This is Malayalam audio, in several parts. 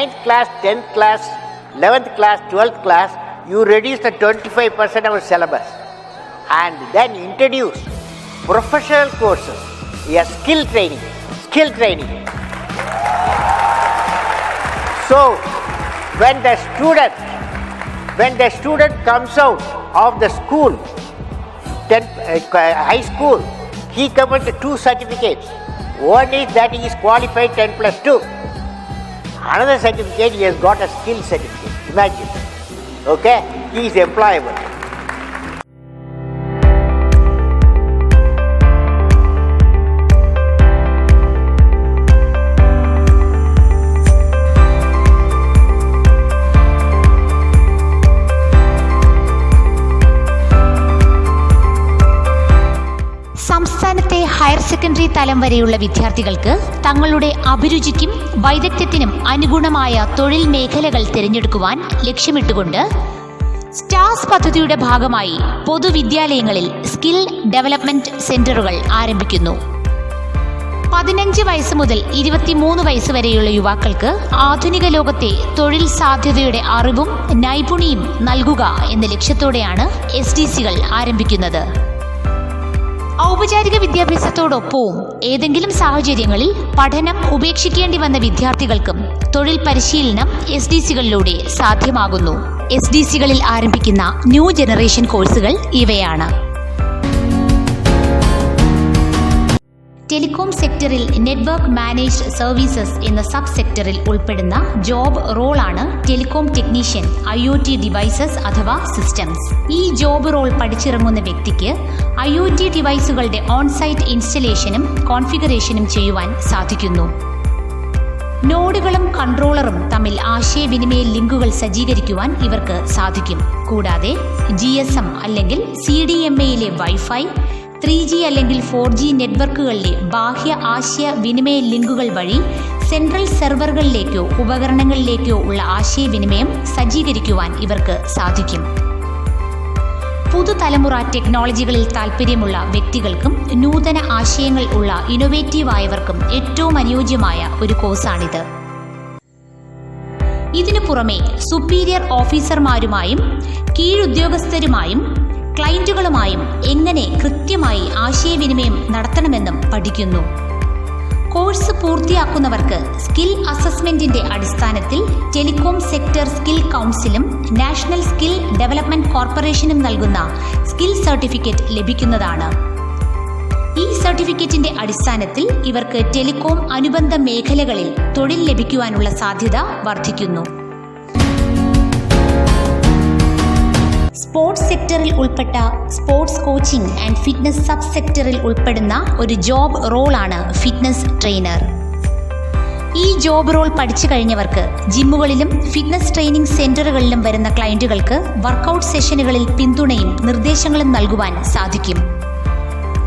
9th class, 10th class, 11th class, 12th class, you reduce the 25% of syllabus and then introduce professional courses, skill training. So when the student comes out of the school, high school, he comes with 2 certificates. One is that he is qualified 10+2. Another certificate, he has got a skill certificate. Imagine. Okay? He is employable. സംസ്ഥാനത്തെ ഹയർ സെക്കൻഡറി തലം വരെയുള്ള വിദ്യാർത്ഥികൾക്ക് തങ്ങളുടെ അഭിരുചിക്കും വൈദഗ്ധ്യത്തിനും അനുഗുണമായ തൊഴിൽ മേഖലകൾ തിരഞ്ഞെടുക്കുവാൻ ലക്ഷ്യമിട്ടുകൊണ്ട് സ്റ്റാർസ് പദ്ധതിയുടെ ഭാഗമായി പൊതുവിദ്യാലയങ്ങളിൽ സ്കിൽ ഡെവലപ്മെന്റ് സെന്ററുകൾ ആരംഭിക്കുന്നു. 15 വയസ്സ് മുതൽ 23 വയസ്സ് വരെയുള്ള യുവാക്കൾക്ക് ആധുനിക ലോകത്തെ തൊഴിൽ സാധ്യതയുടെ അറിവും നൈപുണ്യവും നൽകുക എന്ന ലക്ഷ്യത്തോടെയാണ് SDCകൾ ആരംഭിക്കുന്നത്. ഔപചാരിക വിദ്യാഭ്യാസത്തോടൊപ്പവും ഏതെങ്കിലും സാഹചര്യങ്ങളിൽ പഠനം ഉപേക്ഷിക്കേണ്ടി വന്ന വിദ്യാർത്ഥികൾക്കും തൊഴിൽ പരിശീലനം SDCകളിലൂടെ സാധ്യമാകുന്നു. SDCകളിൽ ആരംഭിക്കുന്ന ന്യൂ ജനറേഷൻ കോഴ്സുകൾ ഇവയാണ്. ടെലികോം സെക്ടറിൽ നെറ്റ്വർക്ക് മാനേജ്ഡ് സർവീസസ് എന്ന സബ് സെക്ടറിൽ ഉൾപ്പെടുന്ന ജോബ് റോളാണ് ടെലികോം ടെക്നീഷ്യൻ IoT ഡിവൈസസ് അഥവാ സിസ്റ്റംസ്. ഈ ജോബ് റോൾ പഠിച്ചിറങ്ങുന്ന വ്യക്തിക്ക് IoT ഡിവൈസുകളുടെ ഓൺസൈറ്റ് ഇൻസ്റ്റലേഷനും കോൺഫിഗറേഷനും ചെയ്യുവാൻ സാധിക്കുന്നു. നോഡുകളും കൺട്രോളറും തമ്മിൽ ആശയവിനിമയ ലിങ്കുകൾ സജ്ജീകരിക്കുവാൻ ഇവർക്ക് സാധിക്കും. കൂടാതെ GSM അല്ലെങ്കിൽ CDMAയിലെ വൈഫൈ, 3G അല്ലെങ്കിൽ 4G നെറ്റ്വർക്കുകളിലെ ബാഹ്യ ആശയവിനിമയ ലിങ്കുകൾ വഴി സെൻട്രൽ സെർവറുകളിലേക്കോ ഉപകരണങ്ങളിലേക്കോ ഉള്ള ആശയവിനിമയം സജ്ജീകരിക്കുവാൻ ഇവർക്ക് സാധിക്കും. പുതുതലമുറ ടെക്നോളജികളിൽ താൽപ്പര്യമുള്ള വ്യക്തികൾക്കും നൂതന ആശയങ്ങൾ ഉള്ള ഇന്നോവേറ്റീവ് ആയവർക്കും ഏറ്റവും അനുയോജ്യമായ ഒരു കോഴ്സാണിത്. ഇതിനു പുറമെ സുപ്പീരിയർ ഓഫീസർമാരുമായും കീഴുദ്യോഗസ്ഥരുമായും ക്ലയന്റുകളുമായും എങ്ങനെ കൃത്യമായി ആശയവിനിമയം നടത്തണമെന്നും പഠിക്കുന്നു. കോഴ്സ് പൂർത്തിയാക്കുന്നവർക്ക് സ്കിൽ അസസ്മെന്റിന്റെ അടിസ്ഥാനത്തിൽ ടെലികോം സെക്ടർ സ്കിൽ കൗൺസിലും നാഷണൽ സ്കിൽ ഡെവലപ്മെന്റ് കോർപ്പറേഷനും നൽകുന്ന സ്കിൽ സർട്ടിഫിക്കറ്റ് ലഭിക്കുന്നതാണ്. ഈ സർട്ടിഫിക്കറ്റിന്റെ അടിസ്ഥാനത്തിൽ ഇവർക്ക് ടെലികോം അനുബന്ധ മേഖലകളിൽ തൊഴിൽ ലഭിക്കുവാനുള്ള സാധ്യത വർദ്ധിക്കുന്നു. സ്പോർട്സ് സെക്ടറിൽ ഉൾപ്പെട്ട sports coaching and fitness sub സെക്ടറിൽ ഉൾപ്പെടുന്ന ഒരു ജോബ് റോളാണ് ഫിറ്റ്നസ് ട്രെയിനർ. ഈ ജോബ് റോൾ പഠിച്ചു കഴിഞ്ഞവർക്ക് ജിമ്മുകളിലും ഫിറ്റ്നസ് ട്രെയിനിങ് സെന്ററുകളിലും വരുന്ന ക്ലയന്റുകൾക്ക് വർക്കൗട്ട് സെഷനുകളിൽ പിന്തുണയും നിർദ്ദേശങ്ങളും നൽകുവാൻ സാധിക്കും.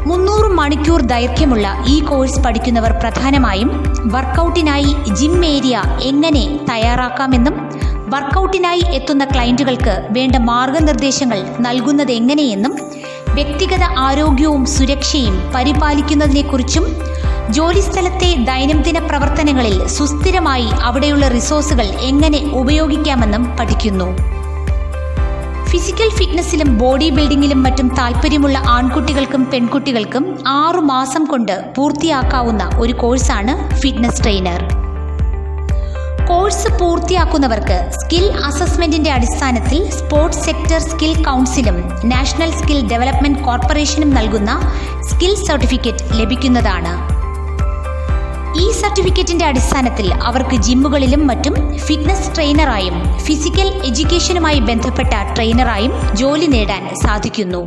300 മണിക്കൂർ ദൈർഘ്യമുള്ള ഈ കോഴ്സ് പഠിക്കുന്നവർ പ്രധാനമായും വർക്കൗട്ടിനായി ജിം ഏരിയ എങ്ങനെ തയ്യാറാക്കാമെന്നും വർക്കൗട്ടിനായി എത്തുന്ന ക്ലയന്റുകൾക്ക് വേണ്ട മാർഗനിർദ്ദേശങ്ങൾ നൽകുന്നത് എങ്ങനെയെന്നും വ്യക്തിഗത ആരോഗ്യവും സുരക്ഷയും പരിപാലിക്കുന്നതിനെക്കുറിച്ചും ജോലിസ്ഥലത്തെ ദൈനംദിന പ്രവർത്തനങ്ങളിൽ സുസ്ഥിരമായി അവിടെയുള്ള റിസോഴ്സുകൾ എങ്ങനെ ഉപയോഗിക്കാമെന്നും പഠിക്കുന്നു. ഫിസിക്കൽ ഫിറ്റ്നസിലും ബോഡി ബിൽഡിങ്ങിലും മറ്റും താല്പര്യമുള്ള ആൺകുട്ടികൾക്കും പെൺകുട്ടികൾക്കും 6 മാസം കൊണ്ട് പൂർത്തിയാക്കാവുന്ന ഒരു കോഴ്സാണ് ഫിറ്റ്നസ് ട്രെയിനർ. കോഴ്സ് പൂർത്തിയാക്കുന്നവർക്ക് സ്കിൽ അസസ്മെന്റിന്റെ അടിസ്ഥാനത്തിൽ സ്പോർട്സ് സെക്ടർ സ്കിൽ കൗൺസിലും നാഷണൽ സ്കിൽ ഡെവലപ്മെന്റ് കോർപ്പറേഷനും നൽകുന്ന സ്കിൽ സർട്ടിഫിക്കറ്റ് ലഭിക്കുന്നതാണ്. ഈ സർട്ടിഫിക്കറ്റിന്റെ അടിസ്ഥാനത്തിൽ അവർക്ക് ജിമ്മുകളിലും മറ്റും ഫിറ്റ്നസ് ട്രെയിനറായും ഫിസിക്കൽ എഡ്യൂക്കേഷനുമായി ബന്ധപ്പെട്ട ട്രെയിനറായും ജോലി നേടാൻ സാധിക്കുന്നു.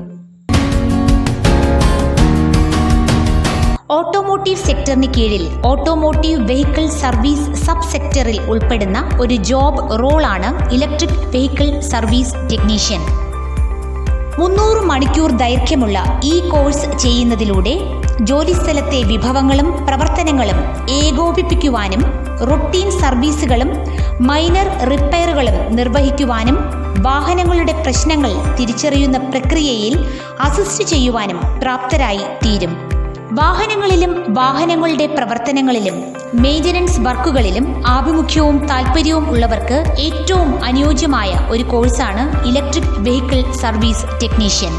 ഓട്ടോമോട്ടീവ് സെക്ടറിന് കീഴിൽ ഓട്ടോമോട്ടീവ് വെഹിക്കിൾ സർവീസ് സബ് സെക്ടറിൽ ഉൾപ്പെടുന്ന ഒരു ജോബ് റോളാണ് ഇലക്ട്രിക് വെഹിക്കിൾ സർവീസ് ടെക്നീഷ്യൻ. 300 മണിക്കൂർ ദൈർഘ്യമുള്ള ഈ കോഴ്സ് ചെയ്യുന്നതിലൂടെ ജോലിസ്ഥലത്തെ വിഭവങ്ങളും പ്രവർത്തനങ്ങളും ഏകോപിപ്പിക്കുവാനും റൊട്ടീൻ സർവീസുകളും മൈനർ റിപ്പയറുകളും നിർവഹിക്കുവാനും വാഹനങ്ങളുടെ പ്രശ്നങ്ങൾ തിരിച്ചറിയുന്ന പ്രക്രിയയിൽ അസിസ്റ്റ് ചെയ്യുവാനും പ്രാപ്തരായി തീരും. വാഹനങ്ങളിലും വാഹനങ്ങളുടെ പ്രവർത്തനങ്ങളിലും മെയിൻ്റനൻസ് വർക്കുകളിലും ആഭിമുഖ്യവും താൽപ്പര്യവും ഉള്ളവർക്ക് ഏറ്റവും അനുയോജ്യമായ ഒരു കോഴ്സാണ് electric vehicle service technician.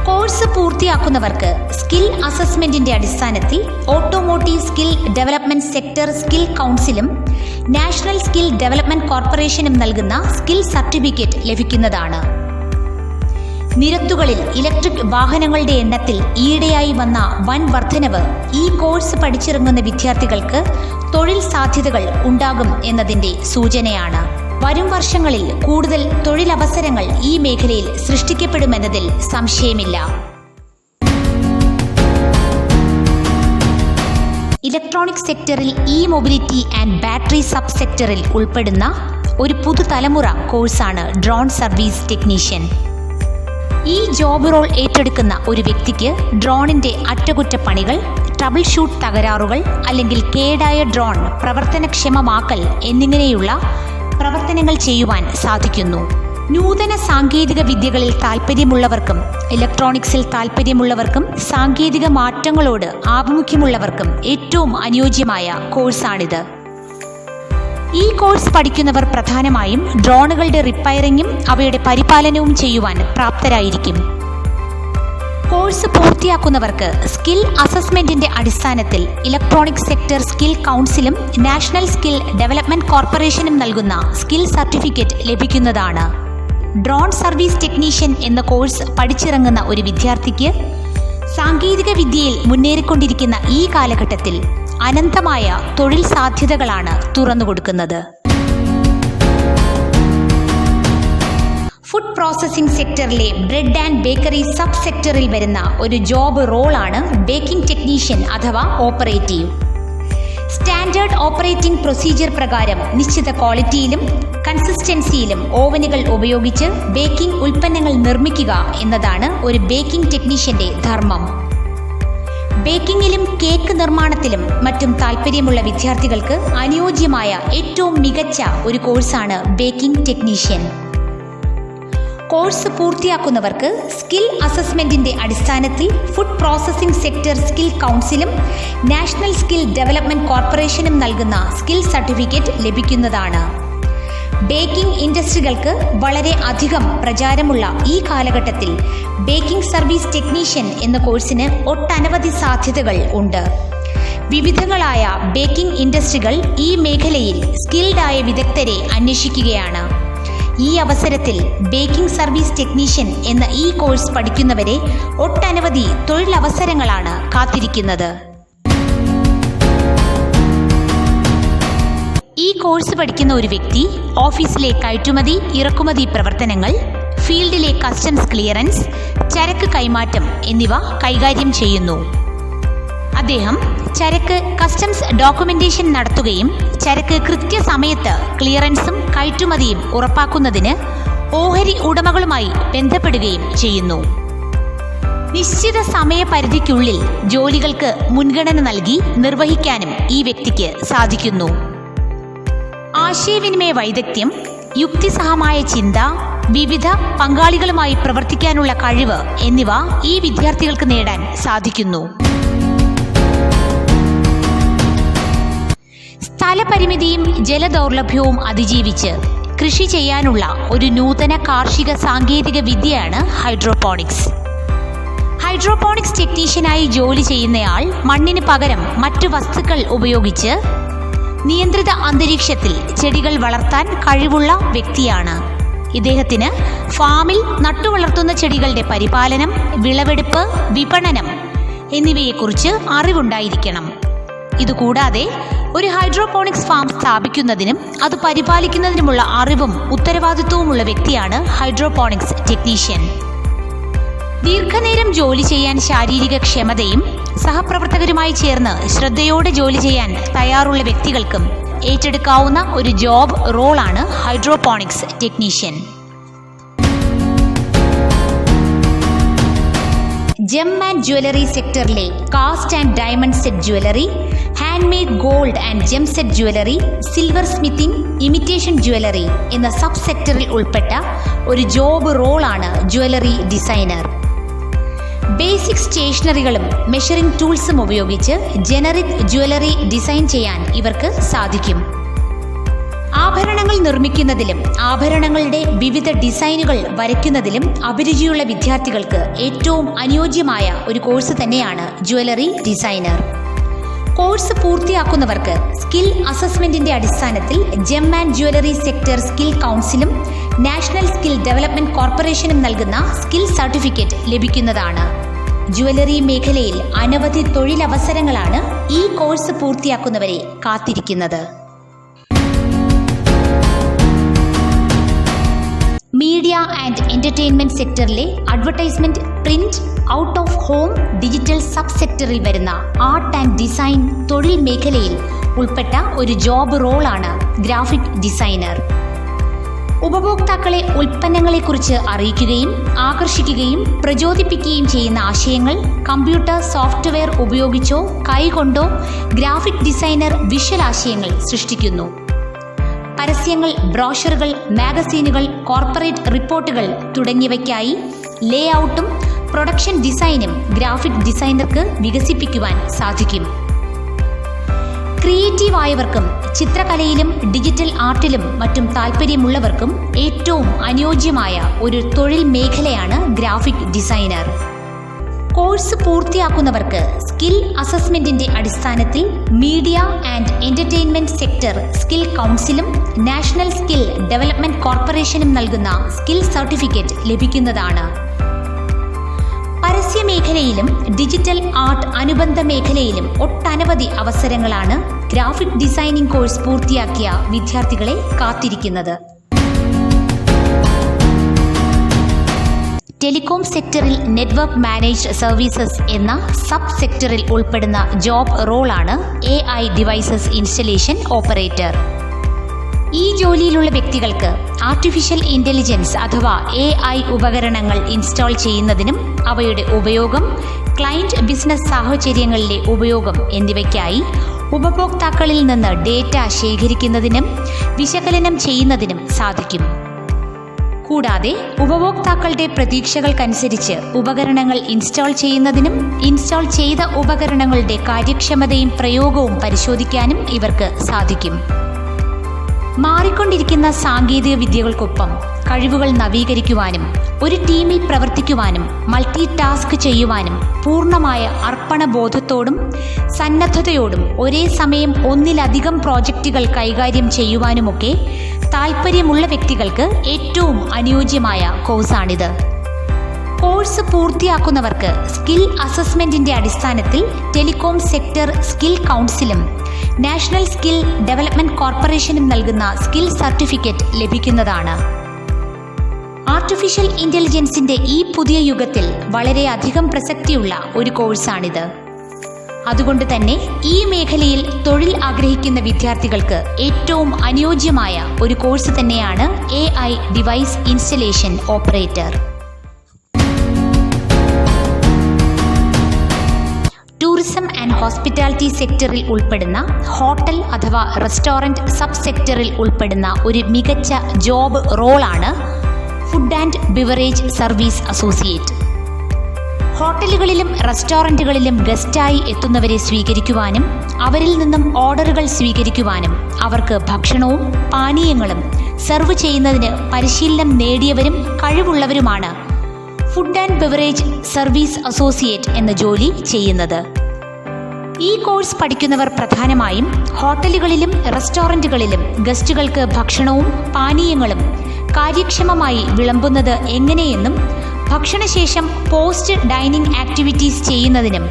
Course പൂർത്തിയാക്കുന്നവർക്ക് സ്കിൽ അസസ്മെന്റിന്റെ അടിസ്ഥാനത്തിൽ automotive skill development sector skill കൗൺസിലും നാഷണൽ സ്കിൽ ഡെവലപ്മെന്റ് കോർപ്പറേഷനും നൽകുന്ന സ്കിൽ സർട്ടിഫിക്കറ്റ് ലഭിക്കുന്നതാണ്. നിരത്തുകളിൽ ഇലക്ട്രിക് വാഹനങ്ങളുടെ എണ്ണത്തിൽ ഈയിടെയായി വന്ന വൻ വർധനവ് ഈ കോഴ്സ് പഠിച്ചിറങ്ങുന്ന വിദ്യാർത്ഥികൾക്ക് തൊഴിൽ സാധ്യതകൾ ഉണ്ടാകും എന്നതിന്റെ സൂചനയാണ്. വരും വർഷങ്ങളിൽ കൂടുതൽ തൊഴിലവസരങ്ങൾ ഈ മേഖലയിൽ സൃഷ്ടിക്കപ്പെടുമെന്നതിൽ സംശയമില്ല. ഇലക്ട്രോണിക് സെക്ടറിൽ E mobility and battery sub സെക്ടറിൽ ഉൾപ്പെടുന്ന ഒരു പുതുതലമുറ കോഴ്സാണ് ഡ്രോൺ സർവീസ് ടെക്നീഷ്യൻ. ഈ ജോബ് റോൾ ഏറ്റെടുക്കുന്ന ഒരു വ്യക്തിക്ക് ഡ്രോണിന്റെ അറ്റകുറ്റപ്പണികൾ, ട്രബിൾ ഷൂട്ട് തകരാറുകൾ അല്ലെങ്കിൽ കേടായ ഡ്രോൺ പ്രവർത്തനക്ഷമമാക്കൽ എന്നിങ്ങനെയുള്ള പ്രവർത്തനങ്ങൾ ചെയ്യുവാൻ സാധിക്കുന്നു. നൂതന സാങ്കേതിക വിദ്യകളിൽ താൽപ്പര്യമുള്ളവർക്കും ഇലക്ട്രോണിക്സിൽ താൽപ്പര്യമുള്ളവർക്കും സാങ്കേതിക മാറ്റങ്ങളോട് ആഭിമുഖ്യമുള്ളവർക്കും ഏറ്റവും അനുയോജ്യമായ കോഴ്സാണിത്. ഈ കോഴ്സ് പഠിക്കുന്നവർ പ്രധാനമായും ഡ്രോണുകളുടെ റിപ്പയറിംഗും അവയുടെ പരിപാലനവും ചെയ്യുവാൻ പ്രാപ്തരായിരിക്കും. കോഴ്സ് പൂർത്തിയാക്കുന്നവർക്ക് സ്കിൽ അസസ്മെന്റിന്റെ അടിസ്ഥാനത്തിൽ ഇലക്ട്രോണിക് സെക്ടർ സ്കിൽ കൗൺസിലും നാഷണൽ സ്കിൽ ഡെവലപ്മെന്റ് കോർപ്പറേഷനും നൽകുന്ന സ്കിൽ സർട്ടിഫിക്കറ്റ് ലഭിക്കുന്നതാണ്. ഡ്രോൺ സർവീസ് ടെക്നീഷ്യൻ എന്ന കോഴ്സ് പഠിച്ചിറങ്ങുന്ന ഒരു വിദ്യാർത്ഥിക്ക് സാങ്കേതിക വിദ്യയിൽ മുന്നേറിക്കൊണ്ടിരിക്കുന്ന ഈ കാലഘട്ടത്തിൽ അനന്തമായ തൊഴിൽ സാധ്യതകളാണ് തുറന്നുകൊടുക്കുന്നത്. ഫുഡ് പ്രോസസ്സിംഗ് സെക്ടറിലെ ബ്രെഡ് ആൻഡ് ബേക്കറി സബ് സെക്ടറിൽ വരുന്ന ഒരു ജോബ് റോളാണ് ബേക്കിംഗ് ടെക്നീഷ്യൻ അഥവാ ഓപ്പറേറ്റീവ്. സ്റ്റാൻഡേർഡ് ഓപ്പറേറ്റിംഗ് പ്രൊസീജിയർ പ്രകാരം നിശ്ചിത ക്വാളിറ്റിയിലും കൺസിസ്റ്റൻസിയിലും ഓവനുകൾ ഉപയോഗിച്ച് ബേക്കിംഗ് ഉൽപ്പന്നങ്ങൾ നിർമ്മിക്കുക എന്നതാണ് ഒരു ബേക്കിംഗ് ടെക്നീഷ്യന്റെ ധർമ്മം. ബേക്കിങ്ങിലും കേക്ക് നിർമ്മാണത്തിലും മറ്റും താൽപ്പര്യമുള്ള വിദ്യാർത്ഥികൾക്ക് അനുയോജ്യമായ ഏറ്റവും മികച്ച ഒരു കോഴ്സാണ് ബേക്കിംഗ് ടെക്നീഷ്യൻ. കോഴ്സ് പൂർത്തിയാക്കുന്നവർക്ക് സ്കിൽ അസസ്മെന്റിന്റെ അടിസ്ഥാനത്തിൽ ഫുഡ് പ്രോസസ്സിംഗ് സെക്ടർ സ്കിൽ കൗൺസിലും നാഷണൽ സ്കിൽ ഡെവലപ്മെന്റ് കോർപ്പറേഷനും നൽകുന്ന സ്കിൽ സർട്ടിഫിക്കറ്റ് ലഭിക്കുന്നതാണ്. ബേക്കിംഗ് ഇൻഡസ്ട്രികൾക്ക് വളരെ അധികം പ്രചാരമുള്ള ഈ കാലഘട്ടത്തിൽ ബേക്കിംഗ് സർവീസ് ടെക്നീഷ്യൻ എന്ന കോഴ്സിന് ഒട്ടനവധി സാധ്യതകൾ ഉണ്ട്. വിവിധങ്ങളായ ബേക്കിംഗ് ഇൻഡസ്ട്രികൾ ഈ മേഖലയിൽ സ്കിൽഡായ വിദഗ്ധരെ അന്വേഷിക്കുകയാണ്. ഈ അവസരത്തിൽ ബേക്കിംഗ് സർവീസ് ടെക്നീഷ്യൻ എന്ന ഈ കോഴ്സ് പഠിക്കുന്നവരെ ഒട്ടനവധി തൊഴിലവസരങ്ങളാണ് കാത്തിരിക്കുന്നത്. ഈ കോഴ്സ് പഠിക്കുന്ന ഒരു വ്യക്തി ഓഫീസിലെ കയറ്റുമതി ഇറക്കുമതി പ്രവർത്തനങ്ങൾ, ഫീൽഡിലെ കസ്റ്റംസ് ക്ലിയറൻസ്, ചരക്ക് കൈമാറ്റം എന്നിവ കൈകാര്യം ചെയ്യുന്നു. അദ്ദേഹം ചരക്ക് കസ്റ്റംസ് ഡോക്യുമെന്റേഷൻ നടത്തുകയും ചരക്ക് കൃത്യസമയത്ത് ക്ലിയറൻസും കയറ്റുമതിയും ഉറപ്പാക്കുന്നതിന് ഓഹരി ഉടമകളുമായി ബന്ധപ്പെടുകയും ചെയ്യുന്നു. നിശ്ചിത സമയപരിധിക്കുള്ളിൽ ജോലികൾക്ക് മുൻഗണന നൽകി നിർവഹിക്കാനും ഈ വ്യക്തിക്ക് സാധിക്കുന്നു. ആശയവിനിമയ വൈദഗ്ധ്യം, യുക്തിസഹമായ ചിന്ത, വിവിധ പങ്കാളികളുമായി പ്രവർത്തിക്കാനുള്ള കഴിവ് എന്നിവ ഈ വിദ്യാർത്ഥികൾക്ക് നേടാൻ സാധിക്കുന്നു. സ്ഥലപരിമിതിയും ജലദൗർലഭ്യവും അതിജീവിച്ച് കൃഷി ചെയ്യാനുള്ള ഒരു നൂതന കാർഷിക സാങ്കേതിക വിദ്യയാണ് ഹൈഡ്രോപോണിക്സ്. ഹൈഡ്രോപോണിക്സ് ടെക്നീഷ്യനായി ജോലി ചെയ്യുന്നയാൾ മണ്ണിന് പകരം മറ്റു വസ്തുക്കൾ ഉപയോഗിച്ച് നിയന്ത്രിത അന്തരീക്ഷത്തിൽ ചെടികൾ വളർത്താൻ കഴിവുള്ള വ്യക്തിയാണ്. ഇദ്ദേഹത്തിന് ഫാമിൽ നട്ടുവളർത്തുന്ന ചെടികളുടെ പരിപാലനം, വിളവെടുപ്പ്, വിപണനം എന്നിവയെക്കുറിച്ച് അറിവുണ്ടായിരിക്കണം. ഇതുകൂടാതെ ഒരു ഹൈഡ്രോപോണിക്സ് ഫാം സ്ഥാപിക്കുന്നതിനും അത് പരിപാലിക്കുന്നതിനുമുള്ള അറിവും ഉത്തരവാദിത്വവുമുള്ള വ്യക്തിയാണ് ഹൈഡ്രോപോണിക്സ് ടെക്നീഷ്യൻ. ദീർഘനേരം ജോലി ചെയ്യാൻ ശാരീരിക ക്ഷമതയും സഹപ്രവർത്തകരുമായി ചേർന്ന് ശ്രദ്ധയോടെ ജോലി ചെയ്യാൻ തയ്യാറുള്ള വ്യക്തികൾക്കും ഏറ്റെടുക്കാവുന്ന ഒരു ജോബ് റോളാണ് hydroponics technician. Gem and jewellery സെക്ടറിലെ cast and diamond set jewellery, hand made gold and gem set jewellery, silver smithing, imitation jewellery എന്ന സബ് സെക്ടറിൽ ഉൾപ്പെട്ട ഒരു ജോബ് റോളാണ് ജ്വല്ലറി ഡിസൈനർ. ബേസിക് സ്റ്റേഷനറികളും മെഷറിംഗ് ടൂൾസും ഉപയോഗിച്ച് ജനറിക് ജ്വല്ലറി ഡിസൈൻ ചെയ്യാൻ ഇവർക്ക് സാധിക്കും. ആഭരണങ്ങൾ നിർമ്മിക്കുന്നതിലും ആഭരണങ്ങളുടെ വിവിധ ഡിസൈനുകൾ വരയ്ക്കുന്നതിലും അഭിരുചിയുള്ള വിദ്യാർത്ഥികൾക്ക് ഏറ്റവും അനുയോജ്യമായ ഒരു കോഴ്സ് തന്നെയാണ് ജ്വല്ലറി ഡിസൈനർ. കോഴ്സ് പൂർത്തിയാക്കുന്നവർക്ക് സ്കിൽ അസസ്മെന്റിന്റെ അടിസ്ഥാനത്തിൽ gem and jewellery sector skill കൗൺസിലും നാഷണൽ സ്കിൽ ഡെവലപ്മെന്റ് കോർപ്പറേഷനും നൽകുന്ന സ്കിൽ സർട്ടിഫിക്കറ്റ് ലഭിക്കുന്നതാണ്. ജ്വല്ലറി മേഖലയിൽ അനവധി തൊഴിലവസരങ്ങളാണ് ഈ കോഴ്സ് പൂർത്തിയാക്കുന്നവരെ കാത്തിരിക്കുന്നത്. മീഡിയ ആൻഡ് എന്റർടൈൻമെന്റ് സെക്ടറിലെ advertisement, print, out of home, digital sub സെക്ടറിൽ വരുന്ന ആർട്ട് ആൻഡ് ഡിസൈൻ തൊഴിൽ മേഖലയിൽ ഉൾപ്പെട്ട ഒരു ജോബ് റോളാണ് ഗ്രാഫിക് ഡിസൈനർ. ഉപഭോക്താക്കളെ ഉൽപ്പന്നങ്ങളെക്കുറിച്ച് അറിയിക്കുകയും ആകർഷിക്കുകയും പ്രചോദിപ്പിക്കുകയും ചെയ്യുന്ന ആശയങ്ങൾ കമ്പ്യൂട്ടർ സോഫ്റ്റ്വെയർ ഉപയോഗിച്ചോ കൈകൊണ്ടോ ഗ്രാഫിക് ഡിസൈനർ വിഷ്വൽ ആശയങ്ങൾ സൃഷ്ടിക്കുന്നു. പരസ്യങ്ങൾ, ബ്രോഷറുകൾ, മാഗസീനുകൾ, കോർപ്പറേറ്റ് റിപ്പോർട്ടുകൾ തുടങ്ങിയവയ്ക്കായി ലേഔട്ടും പ്രൊഡക്ഷൻ ഡിസൈനും ഗ്രാഫിക് ഡിസൈനർക്ക് വികസിപ്പിക്കുവാൻ സാധിക്കും. ക്രിയേറ്റീവ് ആയവർക്കും ചിത്രകലയിലും ഡിജിറ്റൽ ആർട്ടിലും മറ്റും താല്പര്യമുള്ളവർക്കും ഏറ്റവും അനുയോജ്യമായ ഒരു തൊഴിൽ മേഖലയാണ് ഗ്രാഫിക് ഡിസൈനർ. കോഴ്സ് പൂർത്തിയാക്കുന്നവർക്ക് സ്കിൽ അസസ്മെന്റിന്റെ അടിസ്ഥാനത്തിൽ media and entertainment sector skill കൗൺസിലും നാഷണൽ സ്കിൽ ഡെവലപ്മെന്റ് കോർപ്പറേഷനും നൽകുന്ന സ്കിൽ സർട്ടിഫിക്കറ്റ് ലഭിക്കുന്നതാണ്. പരസ്യ മേഖലയിലും ഡിജിറ്റൽ ആർട്ട് അനുബന്ധ മേഖലയിലും ഒട്ടനവധി അവസരങ്ങളാണ് ഗ്രാഫിക് ഡിസൈനിംഗ് കോഴ്സ് പൂർത്തിയാക്കിയ വിദ്യാർത്ഥികളെ കാത്തിരിക്കുന്നത്. ടെലികോം സെക്ടറിൽ നെറ്റ്വർക്ക് മാനേജ്ഡ് സർവീസസ് എന്ന സബ് സെക്ടറിൽ ഉൾപ്പെടുന്ന ജോബ് റോളാണ് AI ഡിവൈസസ് ഇൻസ്റ്റലേഷൻ ഓപ്പറേറ്റർ. ഈ ജോലിയിലുള്ള വ്യക്തികൾക്ക് ആർട്ടിഫിഷ്യൽ ഇന്റലിജൻസ് അഥവാ AI ഉപകരണങ്ങൾ ഇൻസ്റ്റാൾ ചെയ്യുന്നതിനും അവയുടെ ഉപയോഗം, ക്ലയന്റ് ബിസിനസ് സാഹചര്യങ്ങളിലെ ഉപയോഗം എന്നിവയ്ക്കായി ഉപഭോക്താക്കളിൽ നിന്ന് ഡേറ്റ ശേഖരിക്കുന്നതിനും വിശകലനം ചെയ്യുന്നതിനും സാധിക്കും. കൂടാതെ ഉപഭോക്താക്കളുടെ പ്രതീക്ഷകൾക്കനുസരിച്ച് ഉപകരണങ്ങൾ ഇൻസ്റ്റാൾ ചെയ്യുന്നതിനും ഇൻസ്റ്റാൾ ചെയ്ത ഉപകരണങ്ങളുടെ കാര്യക്ഷമതയും പ്രയോഗവും പരിശോധിക്കാനും ഇവർക്ക് സാധിക്കും. മാറിക്കൊണ്ടിരിക്കുന്ന സാങ്കേതിക വിദ്യകൾക്കൊപ്പം കഴിവുകൾ നവീകരിക്കുവാനും ഒരു ടീമിൽ പ്രവർത്തിക്കുവാനും മൾട്ടി ടാസ്ക് ചെയ്യുവാനും പൂർണ്ണമായ അർപ്പണബോധത്തോടും സന്നദ്ധതയോടും ഒരേ സമയം ഒന്നിലധികം പ്രോജക്റ്റുകൾ കൈകാര്യം ചെയ്യുവാനുമൊക്കെ താൽപ്പര്യമുള്ള വ്യക്തികൾക്ക് ഏറ്റവും അനുയോജ്യമായ കോഴ്സാണിത്. കോഴ്സ് പൂർത്തിയാക്കുന്നവർക്ക് സ്കിൽ അസസ്മെന്റിന്റെ അടിസ്ഥാനത്തിൽ ടെലികോം സെക്ടർ സ്കിൽ കൗൺസിലും നാഷണൽ സ്കിൽ ഡെവലപ്മെന്റ് കോർപ്പറേഷനും നൽകുന്ന സ്കിൽ സർട്ടിഫിക്കറ്റ് ലഭിക്കുന്നതാണ്. ആർട്ടിഫിഷ്യൽ ഇന്റലിജൻസിന്റെ ഈ പുതിയ യുഗത്തിൽ വളരെയധികം പ്രസക്തിയുള്ള ഒരു കോഴ്സാണിത്. അതുകൊണ്ട് തന്നെ ഈ മേഖലയിൽ തൊഴിൽ ആഗ്രഹിക്കുന്ന വിദ്യാർത്ഥികൾക്ക് ഏറ്റവും അനുയോജ്യമായ ഒരു കോഴ്സ് തന്നെയാണ് AI device installation operator. Tourism and hospitality സെക്ടറിൽ ഉൾപ്പെടുന്ന ഹോട്ടൽ അഥവാ റെസ്റ്റോറൻറ്റ് സബ് സെക്ടറിൽ ഉൾപ്പെടുന്ന ഒരു മികച്ച ജോബ് റോളാണ് food and beverage service associate. ഹോട്ടലുകളിലും റെസ്റ്റോറൻറ്റുകളിലും ഗസ്റ്റായി എത്തുന്നവരെ സ്വീകരിക്കുവാനും അവരിൽ നിന്നും ഓർഡറുകൾ സ്വീകരിക്കുവാനും അവർക്ക് ഭക്ഷണവും പാനീയങ്ങളും സെർവ് ചെയ്യുന്നതിന് പരിശീലനം നേടിയവരും കഴിവുള്ളവരുമാണ് food and beverage service associate എന്ന ജോലി ചെയ്യുന്നത്. ഈ കോഴ്സ് പഠിക്കുന്നവർ പ്രധാനമായും ഹോട്ടലുകളിലും റെസ്റ്റോറൻറ്റുകളിലും ഗസ്റ്റുകൾക്ക് ഭക്ഷണവും പാനീയങ്ങളും കാര്യക്ഷമമായി വിളമ്പുന്നത് എങ്ങനെയെന്നും ഭക്ഷണശേഷം പോസ്റ്റ് ഡൈനിങ് ആക്ടിവിറ്റീസ് ചെയ്യുന്നതിനും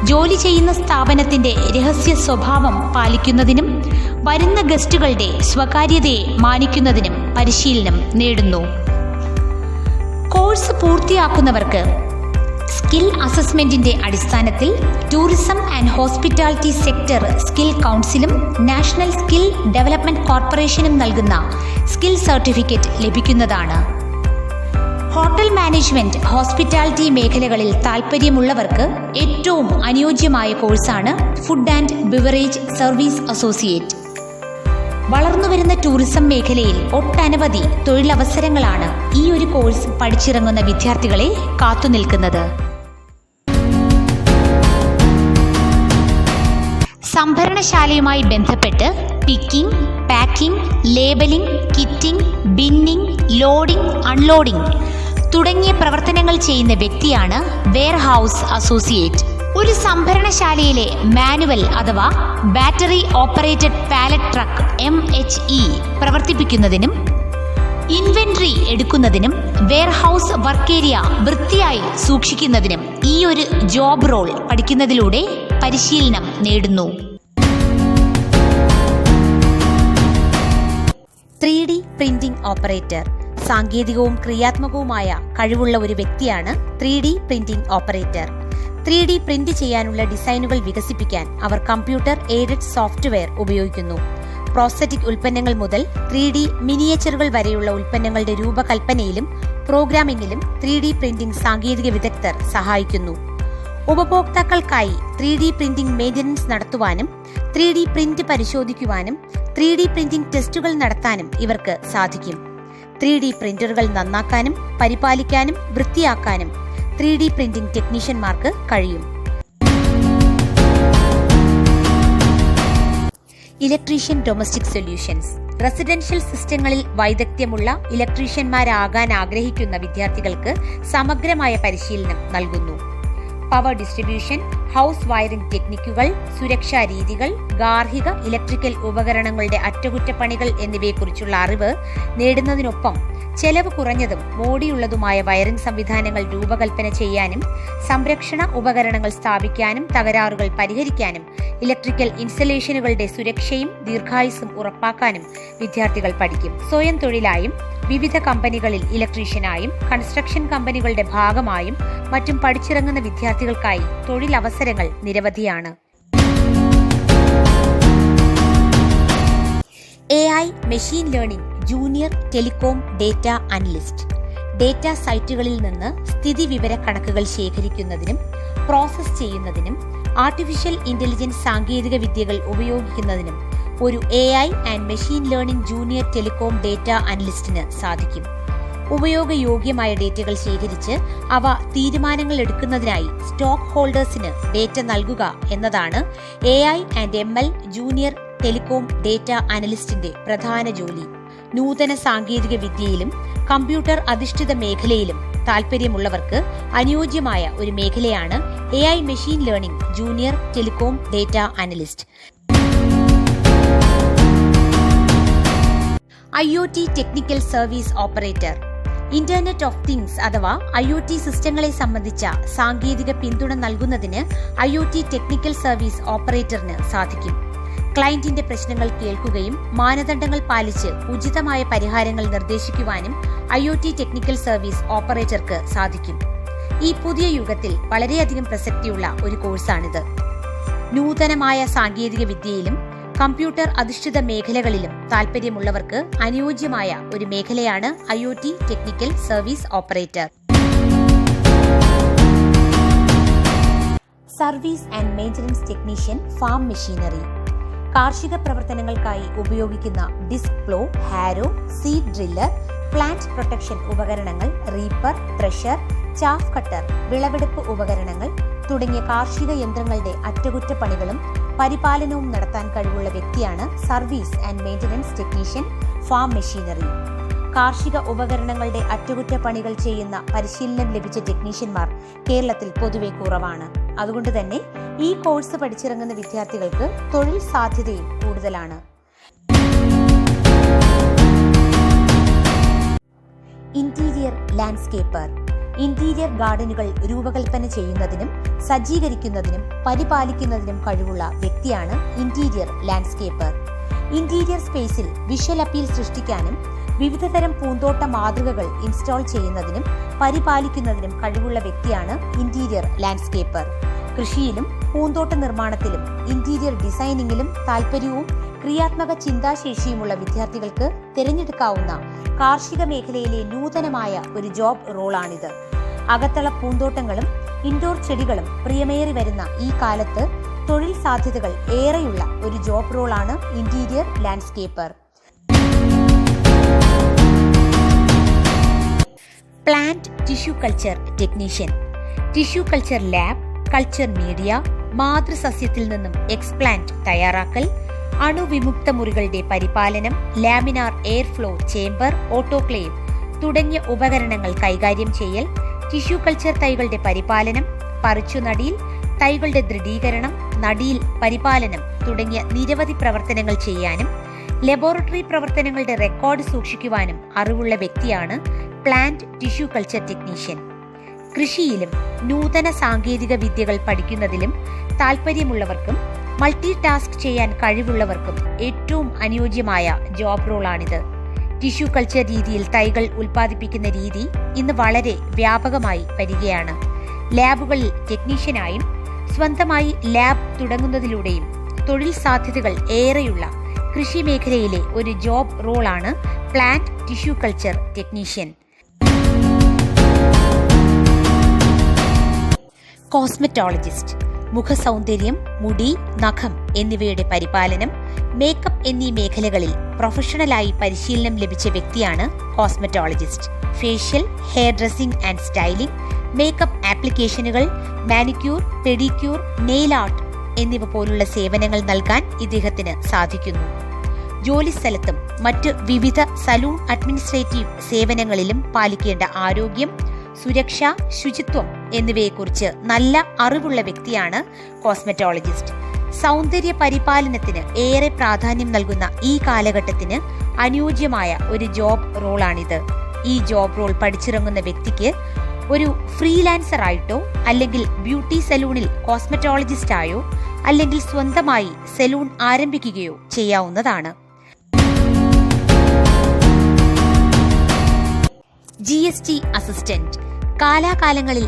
ജോലി ചെയ്യുന്ന സ്ഥാപനത്തിൻ്റെ രഹസ്യ സ്വഭാവം പാലിക്കുന്നതിനും വരുന്ന ഗസ്റ്റുകളുടെ സ്വകാര്യതയെ മാനിക്കുന്നതിനും പരിശീലനം നേടുന്നു. കോഴ്സ് പൂർത്തിയാക്കുന്നവർക്ക് സ്കിൽ അസസ്മെന്റിന്റെ അടിസ്ഥാനത്തിൽ tourism and hospitality sector skill കൗൺസിലും നാഷണൽ സ്കിൽ ഡെവലപ്മെന്റ് കോർപ്പറേഷനും നൽകുന്ന സ്കിൽ സർട്ടിഫിക്കറ്റ് ലഭിക്കുന്നതാണ്. ഹോട്ടൽ മാനേജ്മെന്റ്, ഹോസ്പിറ്റാലിറ്റി മേഖലകളിൽ താൽപ്പര്യമുള്ളവർക്ക് ഏറ്റവും അനുയോജ്യമായ കോഴ്സാണ് food and beverage service associate. വളർന്നുവരുന്ന ടൂറിസം മേഖലയിൽ ഒട്ടനവധി തൊഴിലവസരങ്ങളാണ് ഈ ഒരു കോഴ്സ് പഠിച്ചിറങ്ങുന്ന വിദ്യാർത്ഥികളെ കാത്തുനിൽക്കുന്നത്. സംഭരണശാലയുമായി ബന്ധപ്പെട്ട് picking, packing, labelling, kitting, binning, loading, unloading തുടങ്ങിയ പ്രവർത്തനങ്ങൾ ചെയ്യുന്ന വ്യക്തിയാണ് വെയർഹൗസ് അസോസിയേറ്റ്. ഒരു സംഭരണശാലയിലെ മാനുവൽ അഥവാ battery operated pallet truck MHE പ്രവർത്തിപ്പിക്കുന്നതിനും ഇൻവെന്ററി എടുക്കുന്നതിനും വെയർഹൗസ് വർക്ക് ഏരിയ വൃത്തിയായി സൂക്ഷിക്കുന്നതിനും ഈ ഒരു ജോബ് റോൾ പഠിക്കുന്നതിലൂടെ പരിശീലനം നേടുന്നു. 3D പ്രിന്റിംഗ് ഓപ്പറേറ്റർ സാങ്കേതികവും ക്രിയാത്മകവുമായ കഴിവുള്ള ഒരു വ്യക്തിയാണ് 3D printing operator. 3D print ചെയ്യാനുള്ള ഡിസൈനുകൾ വികസിപ്പിക്കാൻ അവർ കമ്പ്യൂട്ടർ എയ്ഡഡ് സോഫ്റ്റ്വെയർ ഉപയോഗിക്കുന്നു. പ്രോസ്തറ്റിക് ഉൽപ്പന്നങ്ങൾ മുതൽ 3D മിനിയേച്ചറുകൾ വരെയുള്ള ഉൽപ്പന്നങ്ങളുടെ രൂപകൽപ്പനയിലും പ്രോഗ്രാമിംഗിലും 3D പ്രിന്റിംഗ് സാങ്കേതിക വിദഗ്ധർ സഹായിക്കുന്നു. ഉപഭോക്താക്കൾക്കായി 3D പ്രിന്റിംഗ് മെയിൻ്റനൻസ് നടത്തുവാനും 3D പ്രിന്റ് പരിശോധിക്കുവാനും 3D പ്രിന്റിംഗ് ടെസ്റ്റുകൾ നടത്താനും ഇവർക്ക് സാധിക്കും. 3D പ്രിന്ററുകൾ നന്നാക്കാനും പരിപാലിക്കാനും വൃത്തിയാക്കാനും 3D പ്രിന്റിംഗ് ടെക്നീഷ്യന്മാർക്ക് കഴിയും. ഇലക്ട്രീഷ്യൻ ഡൊമസ്റ്റിക് സൊല്യൂഷൻസ് റെസിഡൻഷ്യൽ സിസ്റ്റങ്ങളിൽ വൈദഗ്ധ്യമുള്ള ഇലക്ട്രീഷ്യന്മാരാകാൻ ആഗ്രഹിക്കുന്ന വിദ്യാർത്ഥികൾക്ക് സമഗ്രമായ പരിശീലനം നൽകുന്നു. പവർ ഡിസ്ട്രിബ്യൂഷൻ, ഹൗസ് വയറിംഗ് ടെക്നിക്കുകൾ, സുരക്ഷാ രീതികൾ, ഗാർഹിക ഇലക്ട്രിക്കൽ ഉപകരണങ്ങളുടെ അറ്റകുറ്റപ്പണികൾ എന്നിവയെക്കുറിച്ചുള്ള അറിവ് നേടുന്നതിനൊപ്പം ചെലവ് കുറഞ്ഞതും മോടിയുള്ളതുമായ വയറിംഗ് സംവിധാനങ്ങൾ രൂപകൽപ്പന ചെയ്യാനും സംരക്ഷണ ഉപകരണങ്ങൾ സ്ഥാപിക്കാനും തകരാറുകൾ പരിഹരിക്കാനും ഇലക്ട്രിക്കൽ ഇൻസ്റ്റലേഷനുകളുടെ സുരക്ഷയും ദീർഘായുസ്സും ഉറപ്പാക്കാനും വിദ്യാർത്ഥികൾ പഠിക്കും. സ്വയം തൊഴിലായും വിവിധ കമ്പനികളിൽ ഇലക്ട്രീഷ്യനായും കൺസ്ട്രക്ഷൻ കമ്പനികളുടെ ഭാഗമായും മറ്റും പഠിച്ചിറങ്ങുന്ന വിദ്യാർത്ഥികൾക്കായി തൊഴിലവസരങ്ങൾ നിരവധിയാണ്. AI machine learning junior telecom data analyst data സൈറ്റുകളിൽ നിന്ന് സ്ഥിതിവിവര കണക്കുകൾ ശേഖരിക്കുന്നതിനും പ്രോസസ് ചെയ്യുന്നതിനും ആർട്ടിഫിഷ്യൽ ഇന്റലിജൻസ് സാങ്കേതിക വിദ്യകൾ ഉപയോഗിക്കുന്നതിനും ഒരു AI and machine learning junior telecom data അനലിസ്റ്റിന് സാധിക്കും. ഉപയോഗയോഗ്യമായ ഡേറ്റകൾ ശേഖരിച്ച് അവ തീരുമാനങ്ങൾ എടുക്കുന്നതിനായി സ്റ്റോക്ക് ഹോൾഡേഴ്സിന് ഡേറ്റ നൽകുക എന്നതാണ് AI and ML junior telecom data അനലിസ്റ്റിന്റെ പ്രധാന ജോലി. നൂതന സാങ്കേതിക വിദ്യയിലും കമ്പ്യൂട്ടർ അധിഷ്ഠിത മേഖലയിലും താൽപ്പര്യമുള്ളവർക്ക് അനുയോജ്യമായ ഒരു മേഖലയാണ് AI machine learning junior telecom data analyst. IoT technical service operator internet of things അഥവാ IoT സിസ്റ്റങ്ങളെ സംബന്ധിച്ച സാങ്കേതിക പിന്തുണ നൽകുന്നതിന് IoT ടെക്നിക്കൽ സർവീസ് ഓപ്പറേറ്ററിന് സാധിക്കും. ക്ലയന്റിന്റെ പ്രശ്നങ്ങൾ കേൾക്കുകയും മാനദണ്ഡങ്ങൾ പാലിച്ച് ഉചിതമായ പരിഹാരങ്ങൾ നിർദ്ദേശിക്കുവാനും IoT ടെക്നിക്കൽ സർവീസ് ഓപ്പറേറ്റർക്ക് സാധിക്കും. ഈ പുതിയ യുഗത്തിൽ വളരെയധികം പ്രസക്തിയുള്ള ഒരു കോഴ്സാണിത്. നൂതനമായ സാങ്കേതിക വിദ്യയിലും കമ്പ്യൂട്ടർ അധിഷ്ഠിത മേഖലകളിലും താൽപ്പര്യമുള്ളവർക്ക് അനുയോജ്യമായ ഒരു മേഖലയാണ് IoT technical service operator. Service and maintenance technician farm machinery കാർഷിക പ്രവർത്തനങ്ങൾക്കായി ഉപയോഗിക്കുന്ന disk plough, Harrow, seed driller, plant protection ഉപകരണങ്ങൾ, റീപ്പർ, ത്രഷർ, ചാഫ് കട്ടർ, വിളവെടുപ്പ് ഉപകരണങ്ങൾ തുടങ്ങിയ കാർഷിക യന്ത്രങ്ങളുടെ അറ്റകുറ്റപ്പണികളും പരിപാലനവും നടത്താൻ കഴിവുള്ള വ്യക്തിയാണ് service and maintenance technician farm machinery. കാർഷിക ഉപകരണങ്ങളുടെ അറ്റകുറ്റപ്പണികൾ ചെയ്യുന്ന പരിശീലനം ലഭിച്ച ടെക്നീഷ്യന്മാർ കേരളത്തിൽ പൊതുവെ കുറവാണ്. അതുകൊണ്ട് തന്നെ ഈ കോഴ്സ് പഠിച്ചിറങ്ങുന്ന വിദ്യാർത്ഥികൾക്ക് തൊഴിൽ സാധ്യതയും കൂടുതലാണ്. ഇന്റീരിയർ ലാൻഡ്സ്കേപ്പർ ഇന്റീരിയർ ഗാർഡനുകൾ രൂപകൽപ്പന ചെയ്യുന്നതിനും സജ്ജീകരിക്കുന്നതിനും പരിപാലിക്കുന്നതിനും കഴിവുള്ള വ്യക്തിയാണ് ഇന്റീരിയർ ലാൻഡ്സ്കേപ്പർ. ഇന്റീരിയർ സ്പേസിൽ വിഷ്വൽ അപ്പീൽ സൃഷ്ടിക്കാനും വിവിധതരം പൂന്തോട്ട മാതൃകകൾ ഇൻസ്റ്റാൾ ചെയ്യുന്നതിനും പരിപാലിക്കുന്നതിനും കഴിവുള്ള വ്യക്തിയാണ് ഇന്റീരിയർ ലാൻഡ്സ്കേപ്പർ. കൃഷിയിലും പൂന്തോട്ട നിർമ്മാണത്തിലും ഇന്റീരിയർ ഡിസൈനിങ്ങിലും താൽപ്പര്യവും ക്രിയാത്മക ചിന്താശേഷിയുമുള്ള വിദ്യാർത്ഥികൾക്ക് തിരഞ്ഞെടുക്കാവുന്ന കാർഷിക മേഖലയിലെ നൂതനമായ ഒരു ജോബ് റോളാണിത്. അകത്തള പൂന്തോട്ടങ്ങളും ഇൻഡോർ ചെടികളും പ്രിയമേറി വരുന്ന ഈ കാലത്ത് തൊഴിൽ സാധ്യതകൾ ഏറെയുള്ള ഒരു ജോബ് റോളാണ് interior landscaper. Plant tissue culture technician tissue culture lab, culture media, മാതൃസസ്യത്തിൽ നിന്നും എക്സ്പ്ലാന്റ് തയ്യാറാക്കൽ, അണുവിമുക്ത മുറികളുടെ പരിപാലനം, laminar air flow chamber, autoclave തുടങ്ങിയ ഉപകരണങ്ങൾ കൈകാര്യം ചെയ്യൽ, ടിഷ്യൂ കൾച്ചർ തൈകളുടെ പരിപാലനം, പറിച്ചുനടിയിൽ, തൈകളുടെ ദൃഢീകരണം, നടിയിൽ പരിപാലനം തുടങ്ങിയ നിരവധി പ്രവർത്തനങ്ങൾ ചെയ്യാനും ലബോറട്ടറി പ്രവർത്തനങ്ങളുടെ റെക്കോർഡ് സൂക്ഷിക്കുവാനും അറിവുള്ള വ്യക്തിയാണ് പ്ലാന്റ് ടിഷ്യൂ കൾച്ചർ ടെക്നീഷ്യൻ. കൃഷിയിലും നൂതന സാങ്കേതിക വിദ്യകൾ പഠിക്കുന്നതിലും താൽപ്പര്യമുള്ളവർക്കും മൾട്ടി ടാസ്ക് ചെയ്യാൻ കഴിവുള്ളവർക്കും ഏറ്റവും അനുയോജ്യമായ ജോബ് റോളാണിത്. ടിഷ്യൂ കൾച്ചർ രീതിയിൽ തൈകൾ ഉൽപ്പാദിപ്പിക്കുന്ന രീതി ഇന്ന് വളരെ വ്യാപകമായി വരികയാണ്. ലാബുകളിൽ ടെക്നീഷ്യനായും സ്വന്തമായി ലാബ് തുടങ്ങുന്നതിലൂടെയും തൊഴിൽ സാധ്യതകൾ ഏറെയുള്ള കൃഷി മേഖലയിലെ ഒരു ജോബ് റോളാണ് plant tissue culture technician. Cosmetologist മുഖസൗന്ദര്യം, മുടി, നഖം എന്നിവയുടെ പരിപാലനം, മേക്കപ്പ് എന്നീ മേഖലകളിൽ പ്രൊഫഷണലായി പരിശീലനം ലഭിച്ച വ്യക്തിയാണ് cosmetologist. Facial, hair dressing and styling, makeup ആപ്ലിക്കേഷനുകൾ, മാനിക്യൂർ, പെഡിക്യൂർ, നെയിൽ ആർട്ട് എന്നിവ പോലുള്ള സേവനങ്ങൾ നൽകാൻ ഇദ്ദേഹത്തിന് സാധിക്കുന്നു. ജോലിസ്ഥലത്തും മറ്റ് വിവിധ സലൂൺ അഡ്മിനിസ്ട്രേറ്റീവ് സേവനങ്ങളിലും പാലിക്കേണ്ട ആരോഗ്യം, സുരക്ഷ, ശുചിത്വം എന്നിവയെക്കുറിച്ച് നല്ല അറിവുള്ള വ്യക്തിയാണ് കോസ്മെറ്റോളജിസ്റ്റ്. സൗന്ദര്യ പരിപാലനത്തിന് ഏറെ പ്രാധാന്യം നൽകുന്ന ഈ കാലഘട്ടത്തിന് അനുയോജ്യമായ ഒരു ജോബ് റോളാണിത്. ഈ ജോബ് റോൾ പഠിച്ചിറങ്ങുന്ന വ്യക്തിക്ക് ഒരു ഫ്രീലാൻസർ ആയിട്ടോ അല്ലെങ്കിൽ ബ്യൂട്ടി സലൂണിൽ കോസ്മെറ്റോളജിസ്റ്റ് ആയോ അല്ലെങ്കിൽ സ്വന്തമായി സലൂൺ ആരംഭിക്കുകയോ ചെയ്യാവുന്നതാണ്. GST അസിസ്റ്റന്റ് കാലാകാലങ്ങളിൽ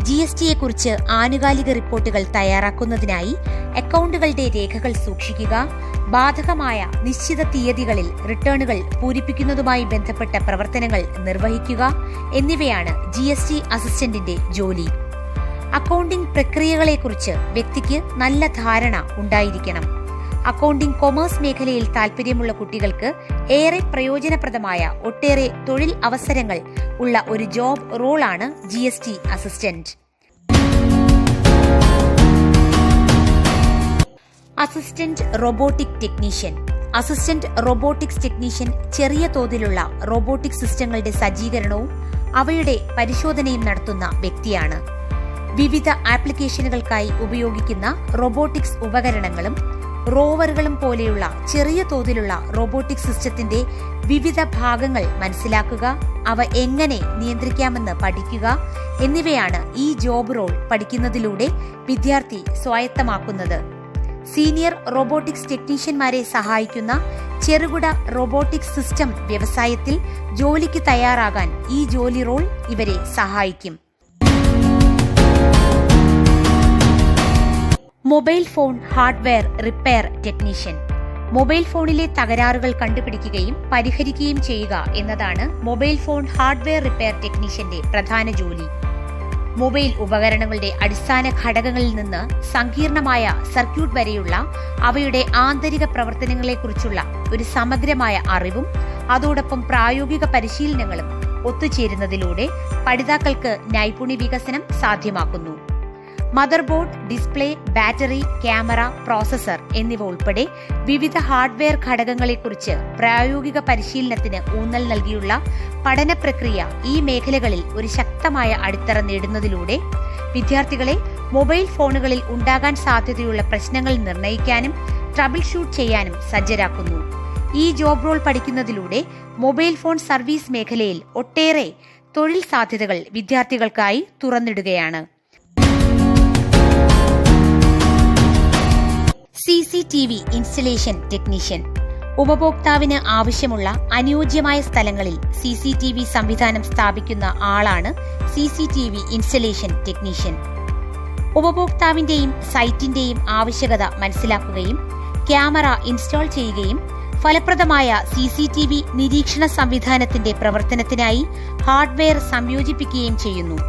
GSTയെക്കുറിച്ച് ആനുകാലിക റിപ്പോർട്ടുകൾ തയ്യാറാക്കുന്നതിനായി അക്കൗണ്ടുകളുടെ രേഖകൾ സൂക്ഷിക്കുക, ബാധകമായ നിശ്ചിത തീയതികളിൽ റിട്ടേണുകൾ പൂരിപ്പിക്കുന്നതുമായി ബന്ധപ്പെട്ട പ്രവർത്തനങ്ങൾ നിർവഹിക്കുക എന്നിവയാണ് GST അസിസ്റ്റന്റിന്റെ ജോലി. അക്കൗണ്ടിംഗ് പ്രക്രിയകളെക്കുറിച്ച് വ്യക്തിക്ക് നല്ല ധാരണ ഉണ്ടായിരിക്കണം. അക്കൗണ്ടിംഗ് കൊമേഴ്സ് മേഖലയിൽ താൽപ്പര്യമുള്ള കുട്ടികൾക്ക് ഏറെ പ്രയോജനപ്രദമായ ഒട്ടേറെ തൊഴിൽ അവസരങ്ങൾ ഉള്ള ഒരു ജോബ് റോളാണ് GST assistant. Assistant robotic technician. Assistant robotics technician ചെറിയ തോതിലുള്ള റോബോട്ടിക് സിസ്റ്റങ്ങളുടെ സജ്ജീകരണവും അവയുടെ പരിശോധനയും നടത്തുന്ന വ്യക്തിയാണ്. വിവിധ ആപ്ലിക്കേഷനുകൾക്കായി ഉപയോഗിക്കുന്ന റോബോട്ടിക്സ് ഉപകരണങ്ങളും റോവറുകളും പോലെയുള്ള ചെറിയ തോതിലുള്ള റോബോട്ടിക് സിസ്റ്റത്തിന്റെ വിവിധ ഭാഗങ്ങൾ മനസ്സിലാക്കുക, അവ എങ്ങനെ നിയന്ത്രിക്കാമെന്ന് പഠിക്കുക എന്നിവയാണ് ഈ ജോബ് റോൾ പഠിക്കുന്നതിലൂടെ വിദ്യാർത്ഥി സ്വായത്തമാക്കുന്നത്. സീനിയർ റോബോട്ടിക്സ് ടെക്നീഷ്യന്മാരെ സഹായിക്കുന്ന ചെറുകിട റോബോട്ടിക്സ് സിസ്റ്റം വ്യവസായത്തിൽ ജോലിക്ക് തയ്യാറാകാൻ ഈ ജോലി റോൾ ഇവരെ സഹായിക്കും. Mobile phone hardware repair technician. Mobile ഫോണിലെ തകരാറുകൾ കണ്ടുപിടിക്കുകയും പരിഹരിക്കുകയും ചെയ്യുക എന്നതാണ് മൊബൈൽ ഫോൺ ഹാർഡ്വെയർ റിപ്പയർ ടെക്നീഷ്യന്റെ പ്രധാന ജോലി. മൊബൈൽ ഉപകരണങ്ങളുടെ അടിസ്ഥാന ഘടകങ്ങളിൽ നിന്ന് സങ്കീർണമായ സർക്യൂട്ട് വരെയുള്ള അവയുടെ ആന്തരിക പ്രവർത്തനങ്ങളെക്കുറിച്ചുള്ള ഒരു സമഗ്രമായ അറിവും അതോടൊപ്പം പ്രായോഗിക പരിശീലനങ്ങളും ഒത്തുചേരുന്നതിലൂടെ പഠിതാക്കൾക്ക് നൈപുണ്യ വികസനം സാധ്യമാക്കുന്നു. Motherboard, display, battery, camera, processor എന്നിവ ഉൾപ്പെടെ വിവിധ ഹാർഡ്വെയർ ഘടകങ്ങളെക്കുറിച്ച് പ്രായോഗിക പരിശീലനത്തിന് ഊന്നൽ നൽകിയുള്ള പഠന പ്രക്രിയ ഈ മേഖലകളിൽ ഒരു ശക്തമായ അടിത്തറ നേടുന്നതിലൂടെ വിദ്യാർത്ഥികളെ മൊബൈൽ ഫോണുകളിൽ ഉണ്ടാകാൻ സാധ്യതയുള്ള പ്രശ്നങ്ങൾ നിർണ്ണയിക്കാനും ട്രബിൾ ഷൂട്ട് ചെയ്യാനും സജ്ജരാക്കുന്നു. ഈ ജോബ് റോൾ പഠിക്കുന്നതിലൂടെ മൊബൈൽ ഫോൺ സർവീസ് മേഖലയിൽ ഒട്ടേറെ തൊഴിൽ സാധ്യതകൾ വിദ്യാർത്ഥികൾക്കായി തുറന്നിടുകയാണ്. CCTV installation technician. ഉപഭോക്താവിന് ആവശ്യമുള്ള അനുയോജ്യമായ സ്ഥലങ്ങളിൽ CCTV സംവിധാനം സ്ഥാപിക്കുന്ന ആളാണ് CCTV ഇൻസ്റ്റലേഷൻ ടെക്നീഷ്യൻ. ഉപഭോക്താവിന്റെയും സൈറ്റിന്റെയും ആവശ്യകത മനസ്സിലാക്കുകയും ക്യാമറ ഇൻസ്റ്റാൾ ചെയ്യുകയും ഫലപ്രദമായ CCTV നിരീക്ഷണ സംവിധാനത്തിന്റെ പ്രവർത്തനത്തിനായി ഹാർഡ്വെയർ സംയോജിപ്പിക്കുകയും ചെയ്യുന്നു.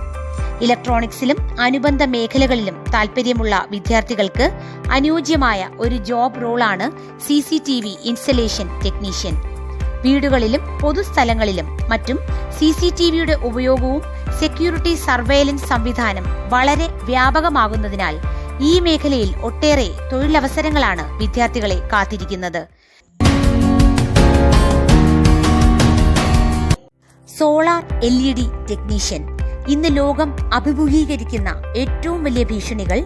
ഇലക്ട്രോണിക്സിലും അനുബന്ധ മേഖലകളിലും താൽപ്പര്യമുള്ള വിദ്യാർത്ഥികൾക്ക് അനുയോജ്യമായ ഒരു ജോബ് റോളാണ് CCTV ഇൻസ്റ്റലേഷൻ ടെക്നീഷ്യൻ. വീടുകളിലും പൊതുസ്ഥലങ്ങളിലും മറ്റും CCTVയുടെ ഉപയോഗവും സെക്യൂരിറ്റി സർവൈലൻസ് സംവിധാനം വളരെ വ്യാപകമാകുന്നതിനാൽ ഈ മേഖലയിൽ ഒട്ടേറെ തൊഴിലവസരങ്ങളാണ് വിദ്യാർത്ഥികളെ കാത്തിരിക്കുന്നത്. Solar LED technician. ഇന്ന് ലോകം അഭിമുഖീകരിക്കുന്ന ഏറ്റവും വലിയ ഭീഷണികൾ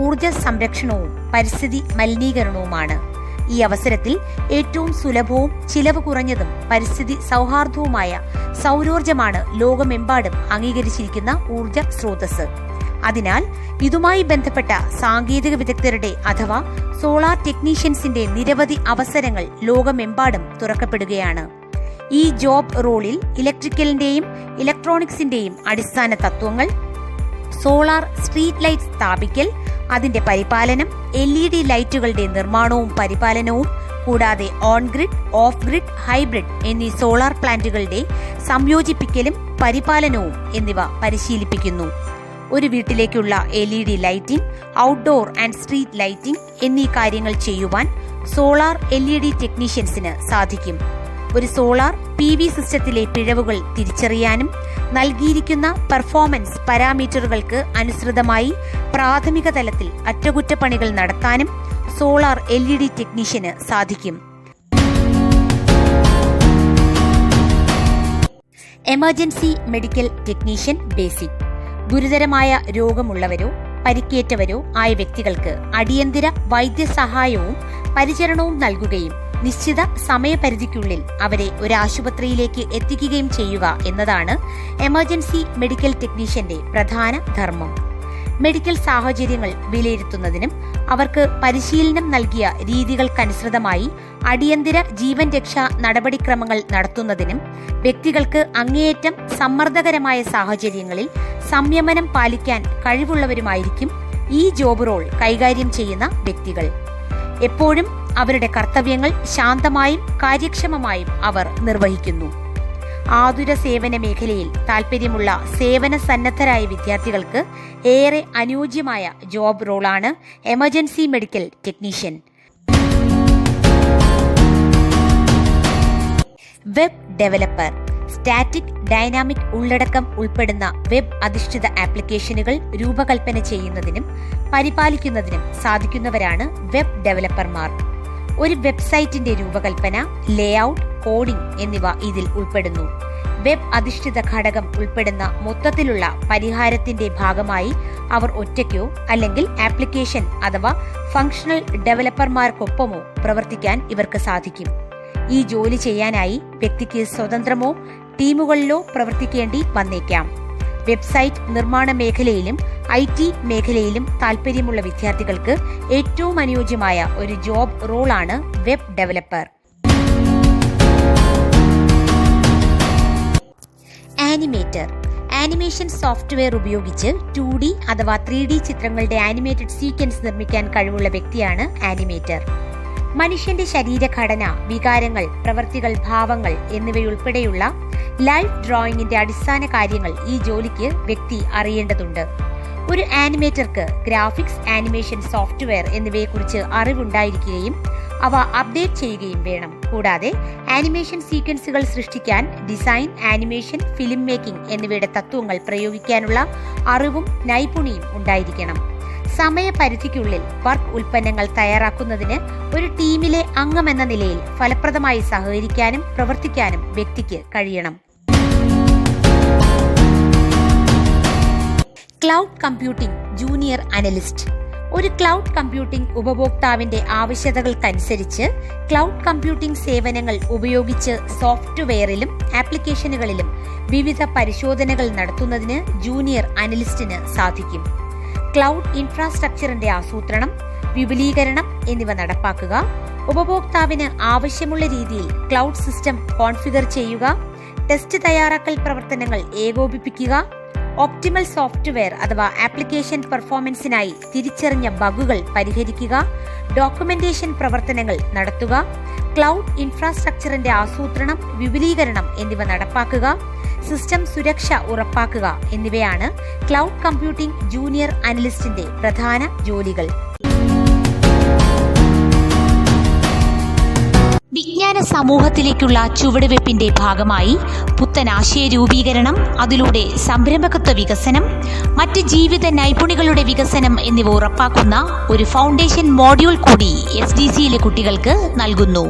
ഊർജ സംരക്ഷണവും പരിസ്ഥിതി മലിനീകരണവുമാണ്. ഈ അവസരത്തിൽ ഏറ്റവും സുലഭവും ചിലവ് കുറഞ്ഞതും പരിസ്ഥിതി സൗഹാർദ്ദവുമായ സൗരോർജ്ജമാണ് ലോകമെമ്പാടും അംഗീകരിച്ചിരിക്കുന്ന ഊർജ സ്രോതസ്. അതിനാൽ ഇതുമായി ബന്ധപ്പെട്ട സാങ്കേതിക വിദഗ്ധരുടെ അഥവാ സോളാർ ടെക്നീഷ്യൻസിന്റെ നിരവധി അവസരങ്ങൾ ലോകമെമ്പാടും തുറക്കപ്പെടുകയാണ്. ഈ ജോബ് റോളിൽ ഇലക്ട്രിക്കലിന്റെയും ഇലക്ട്രോണിക്സിന്റെയും അടിസ്ഥാന തത്വങ്ങൾ, സോളാർ സ്ട്രീറ്റ് ലൈറ്റ് സ്ഥാപിക്കൽ, അതിന്റെ പരിപാലനം, LED ലൈറ്റുകളുടെ നിർമ്മാണവും പരിപാലനവും, കൂടാതെ on grid, off grid, hybrid എന്നീ സോളാർ പ്ലാന്റുകളുടെ സംയോജിപ്പിക്കലും പരിപാലനവും എന്നിവ പരിശീലിപ്പിക്കുന്നു. ഒരു വീട്ടിലേക്കുള്ള LED lighting, outdoor and street lighting എന്നീ കാര്യങ്ങൾ ചെയ്യുവാൻ സോളാർ LED ടെക്നീഷ്യൻസിന് സാധിക്കും. ഒരു സോളാർ PV സിസ്റ്റത്തിലെ പിഴവുകൾ തിരിച്ചറിയാനും നൽകിയിരിക്കുന്ന പെർഫോമൻസ് പാരാമീറ്ററുകൾക്ക് അനുസൃതമായി പ്രാഥമിക തലത്തിൽ അറ്റകുറ്റപ്പണികൾ നടത്താനും സോളാർ LED ടെക്നീഷ്യന് സാധിക്കും. Emergency medical technician basic. ഗുരുതരമായ രോഗമുള്ളവരോ പരിക്കേറ്റവരോ ആയ വ്യക്തികൾക്ക് അടിയന്തര വൈദ്യസഹായവും പരിചരണവും നൽകുകയും നിശ്ചിത സമയപരിധിക്കുള്ളിൽ അവരെ ഒരു ആശുപത്രിയിലേക്ക് എത്തിക്കുകയും ചെയ്യുക എന്നതാണ് എമർജൻസി മെഡിക്കൽ ടെക്നീഷ്യന്റെ പ്രധാന ധർമ്മം. മെഡിക്കൽ സാഹചര്യങ്ങൾ വിലയിരുത്തുന്നതിനും അവർക്ക് പരിശീലനം നൽകിയ രീതികൾക്കനുസൃതമായി അടിയന്തര ജീവൻ രക്ഷാ നടപടിക്രമങ്ങൾ നടത്തുന്നതിനും വ്യക്തികൾക്ക് അങ്ങേയറ്റം സമ്മർദ്ദകരമായ സാഹചര്യങ്ങളിൽ സംയമനം പാലിക്കാൻ കഴിവുള്ളവരുമായിരിക്കും ഈ ജോബ് റോൾ കൈകാര്യം ചെയ്യുന്ന വ്യക്തികൾ. എപ്പോഴും അവരുടെ കർത്തവ്യങ്ങൾ ശാന്തമായും കാര്യക്ഷമമായും അവർ നിർവഹിക്കുന്നു. ആതുര സേവന മേഖലയിൽ താൽപ്പര്യമുള്ള സേവന സന്നദ്ധരായ വിദ്യാർത്ഥികൾക്ക് ഏറെ അനുയോജ്യമായ ജോബ് റോളാണ് emergency medical technician. Web developer. Static, dynamic ഉള്ളടക്കം ഉൾപ്പെടുന്ന വെബ് അധിഷ്ഠിത ആപ്ലിക്കേഷനുകൾ രൂപകൽപ്പന ചെയ്യുന്നതിനും പരിപാലിക്കുന്നതിനും സാധിക്കുന്നവരാണ് വെബ് ഡെവലപ്പർമാർ. ഒരു വെബ്സൈറ്റിന്റെ രൂപകൽപ്പന, ലേഔട്ട്, കോഡിംഗ് എന്നിവ ഇതിൽ ഉൾപ്പെടുന്നു. വെബ് അധിഷ്ഠിത ഘടകം ഉൾപ്പെടുന്ന മൊത്തത്തിലുള്ള പരിഹാരത്തിന്റെ ഭാഗമായി അവർ ഒറ്റയ്ക്കോ അല്ലെങ്കിൽ ആപ്ലിക്കേഷൻ അഥവാ ഫങ്ഷണൽ ഡെവലപ്പർമാർക്കൊപ്പമോ പ്രവർത്തിക്കാൻ ഇവർക്ക് സാധിക്കും. ഈ ജോലി ചെയ്യാനായി വ്യക്തിക്ക് സ്വതന്ത്രമോ ടീമുകളിലോ പ്രവർത്തിക്കേണ്ടി വന്നേക്കാം. വെബ്സൈറ്റ് നിർമ്മാണ മേഖലയിലും IT മേഖലയിലും താൽപ്പര്യമുള്ള വിദ്യാർത്ഥികൾക്ക് ഏറ്റവും അനുയോജ്യമായ ഒരു ജോബ് റോളാണ് web developer. Animator. Animation software ഉപയോഗിച്ച് 2D അഥവാ 3D ചിത്രങ്ങളുടെ ആനിമേറ്റഡ് സീക്വൻസ് നിർമ്മിക്കാൻ കഴിവുള്ള വ്യക്തിയാണ് ആനിമേറ്റർ. മനുഷ്യന്റെ ശരീരഘടന, വികാരങ്ങൾ, പ്രവൃത്തികൾ, ഭാവങ്ങൾ എന്നിവയുൾപ്പെടെയുള്ള ലൈവ് ഡ്രോയിങ്ങിന്റെ അടിസ്ഥാന കാര്യങ്ങൾ ഈ ജോലിക്ക് വ്യക്തി അറിയേണ്ടതുണ്ട്. ഒരു ആനിമേറ്റർക്ക് ഗ്രാഫിക്സ്, ആനിമേഷൻ സോഫ്റ്റ്വെയർ എന്നിവയെക്കുറിച്ച് അറിവുണ്ടായിരിക്കുകയും അവ അപ്ഡേറ്റ് ചെയ്യുകയും വേണം. കൂടാതെ ആനിമേഷൻ സീക്വൻസുകൾ സൃഷ്ടിക്കാൻ ഡിസൈൻ, ആനിമേഷൻ, ഫിലിം മേക്കിംഗ് എന്നിവയുടെ തത്വങ്ങൾ പ്രയോഗിക്കാനുള്ള അറിവും നൈപുണ്യവും ഉണ്ടായിരിക്കണം. സമയപരിധിക്കുള്ളിൽ വർക്ക് ഉൽപ്പന്നങ്ങൾ തയ്യാറാക്കുന്നതിന് ഒരു ടീമിലെ അംഗമെന്ന നിലയിൽ ഫലപ്രദമായി സഹകരിക്കാനും പ്രവർത്തിക്കാനും വ്യക്തിക്ക് കഴിയണം. Cloud computing junior analyst. ഒരു ക്ലൗഡ് കമ്പ്യൂട്ടിംഗ് ഉപഭോക്താവിന്റെ ആവശ്യകതകൾക്കനുസരിച്ച് ക്ലൗഡ് കമ്പ്യൂട്ടിംഗ് സേവനങ്ങൾ ഉപയോഗിച്ച് സോഫ്റ്റ്വെയറിലും ആപ്ലിക്കേഷനുകളിലും വിവിധ പരിശോധനകൾ നടത്തുന്നതിന് ജൂനിയർ അനലിസ്റ്റിന് സാധിക്കും. ക്ലൗഡ് ഇൻഫ്രാസ്ട്രക്ചറിന്റെ ആസൂത്രണം, വിപുലീകരണം എന്നിവ നടപ്പാക്കുക, ഉപഭോക്താവിന് ആവശ്യമുള്ള രീതിയിൽ ക്ലൗഡ് സിസ്റ്റം കോൺഫിഗർ ചെയ്യുക, ടെസ്റ്റ് തയ്യാറാക്കൽ പ്രവർത്തനങ്ങൾ ഏകോപിപ്പിക്കുക, ഒപ്റ്റിമൽ സോഫ്റ്റ്വെയർ അഥവാ ആപ്ലിക്കേഷൻ പെർഫോമൻസിനായി തിരിച്ചറിഞ്ഞ ബഗുകൾ പരിഹരിക്കുക, ഡോക്യുമെന്റേഷൻ പ്രവർത്തനങ്ങൾ നടത്തുക, ക്ലൗഡ് ഇൻഫ്രാസ്ട്രക്ചറിന്റെ ആസൂത്രണം, വിപുലീകരണം എന്നിവ നടപ്പാക്കുക, സിസ്റ്റം സുരക്ഷ ഉറപ്പാക്കുക എന്നിവയാണ് ക്ലൗഡ് കമ്പ്യൂട്ടിംഗ് ജൂനിയർ അനലിസ്റ്റിന്റെ പ്രധാന ജോലികൾ. വിജ്ഞാന സമൂഹത്തിലേക്കുള്ള ചുവടുവെപ്പിന്റെ ഭാഗമായി പുത്തൻ ആശയ രൂപീകരണം, അതിലൂടെ സംരംഭകത്വ വികസനം, മറ്റ് ജീവിത നൈപുണികളുടെ വികസനം എന്നിവ ഉറപ്പാക്കുന്ന ഒരു ഫൗണ്ടേഷൻ മോഡ്യൂൾ കൂടി SDCയിലെ കുട്ടികൾക്ക് നൽകുന്നു.